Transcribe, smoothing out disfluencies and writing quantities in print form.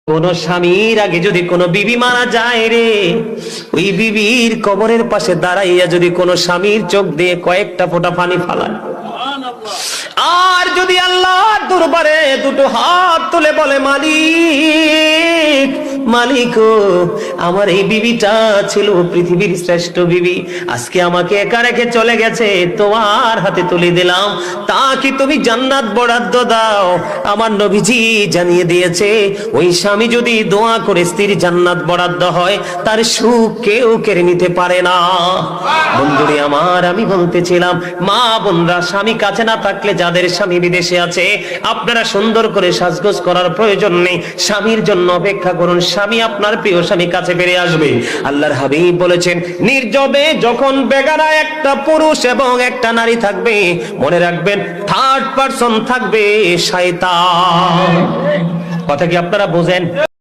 কোন স্বামীর আগে যদি কোনো বিবি মারা যায় রে, ওই বিবির কবরের পাশে দাঁড়াইয়া যদি কোনো স্বামীর চোখ দিয়ে কয়েকটা ফোঁটা পানি ফালায়, আর যদি আল্লাহর দরবারে দুটো হাত তুলে বলে, মালিক মালিক ও, আমার এই বিবিটা ছিল পৃথিবীর শ্রেষ্ঠ বিবি, আজকে আমাকে একা রেখে চলে গেছে, তোমার হাতে তুলে দিলাম, তা কি তুমি জান্নাত বরাদ্দ দাও? আমার নবীজি জানিয়ে দিয়েছে, ওই স্বামী যদি দোয়া করে স্ত্রীর জান্নাত বরাদ্দ হয়, তার সুখ কেউ কেড়ে নিতে পারে না। বন্ধুরে আমার, আমি বলতেছিলাম, মা বোনরা, স্বামী কাছে না থাকলে যাদের স্বামী বিদেশে আছে, আপনারা সুন্দর করে সাজগোজ করার প্রয়োজন নেই, স্বামীর জন্য অপেক্ষা করুন, স্বামী আপনার প্রিয় স্বামী কাছে বেরিয়ে আসবে। আল্লাহর হাবিব বলেছেন, নির্জবে যখন বেগারা একটা পুরুষ এবং একটা নারী থাকবে, মনে রাখবেন থার্ড পারসন থাকবে শয়তান। কথা কি আপনারা বোঝেন?